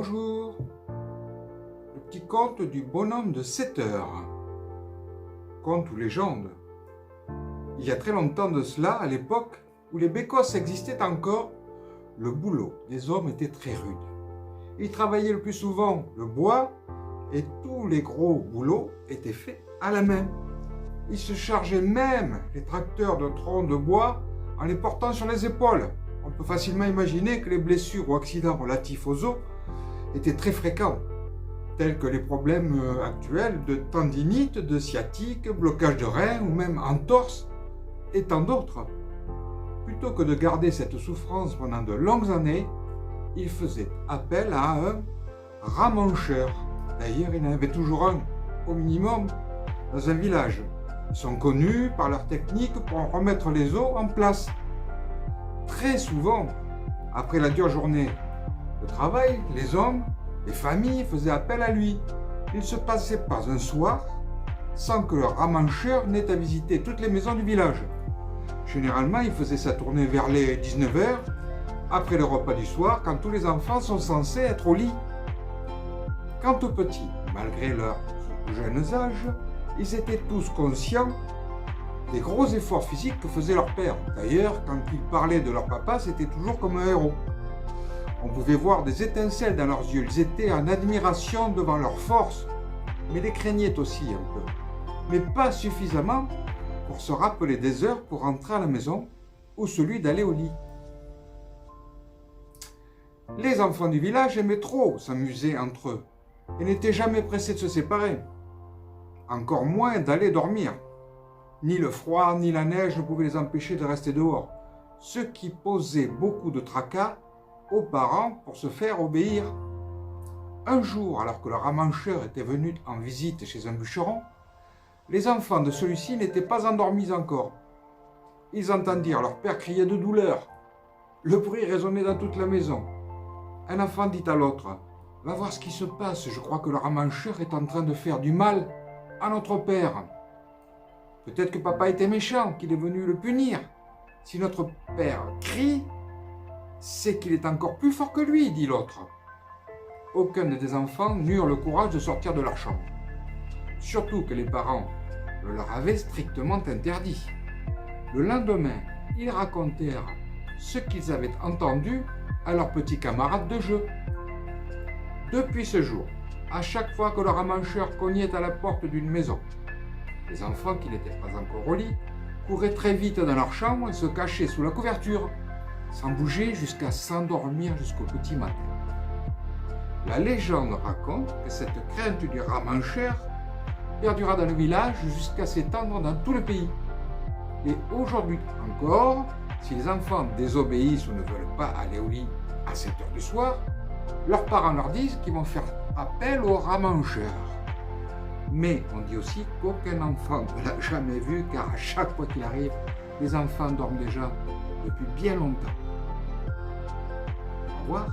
Bonjour. Le petit conte du bonhomme de 7 heures. Conte ou légende. Il y a très longtemps de cela, à l'époque où les bécosses existaient encore, le boulot des hommes était très rude. Ils travaillaient le plus souvent le bois et tous les gros boulots étaient faits à la main. Ils se chargeaient même les tracteurs de troncs de bois en les portant sur les épaules. On peut facilement imaginer que les blessures ou accidents relatifs aux os étaient très fréquents, tels que les problèmes actuels de tendinite, de sciatique, blocage de reins ou même entorse, et tant d'autres. Plutôt que de garder cette souffrance pendant de longues années, il faisait appel à un ramancheur. D'ailleurs, il y en avait toujours un, au minimum, dans un village. Ils sont connus par leur technique pour remettre les os en place. Très souvent, après la dure journée de travail, les hommes, les familles faisaient appel à lui. Il ne se passait pas un soir sans que le ramancheur n'ait à visiter toutes les maisons du village. Généralement, il faisait sa tournée vers les 19h, après le repas du soir, quand tous les enfants sont censés être au lit. Quant aux petits, malgré leurs jeunes âges, ils étaient tous conscients des gros efforts physiques que faisait leur père. D'ailleurs, quand ils parlaient de leur papa, c'était toujours comme un héros. On pouvait voir des étincelles dans leurs yeux. Ils étaient en admiration devant leur force, mais les craignaient aussi un peu. Mais pas suffisamment pour se rappeler des heures pour rentrer à la maison ou celui d'aller au lit. Les enfants du village aimaient trop s'amuser entre eux et n'étaient jamais pressés de se séparer. Encore moins d'aller dormir. Ni le froid ni la neige ne pouvaient les empêcher de rester dehors, ce qui posait beaucoup de tracas aux parents pour se faire obéir. Un jour, alors que le ramancheur était venu en visite chez un bûcheron, les enfants de celui-ci n'étaient pas endormis encore. Ils entendirent leur père crier de douleur. Le bruit résonnait dans toute la maison. Un enfant dit à l'autre : « Va voir ce qui se passe, je crois que le ramancheur est en train de faire du mal à notre père. Peut-être que papa était méchant, qu'il est venu le punir. Si notre père crie, c'est qu'il est encore plus fort que lui, dit l'autre. » Aucun des enfants n'eurent le courage de sortir de leur chambre. Surtout que les parents le leur avaient strictement interdit. Le lendemain, ils racontèrent ce qu'ils avaient entendu à leurs petits camarades de jeu. Depuis ce jour, à chaque fois que le ramancheur cognait à la porte d'une maison, les enfants qui n'étaient pas encore au lit couraient très vite dans leur chambre et se cachaient sous la couverture, sans bouger jusqu'à s'endormir jusqu'au petit matin. La légende raconte que cette crainte du ramancheur perdura dans le village jusqu'à s'étendre dans tout le pays. Et aujourd'hui encore, si les enfants désobéissent ou ne veulent pas aller au lit à 7 heures du soir, leurs parents leur disent qu'ils vont faire appel au ramancheur. Mais on dit aussi qu'aucun enfant ne l'a jamais vu, car à chaque fois qu'il arrive, les enfants dorment déjà depuis bien longtemps. Au revoir.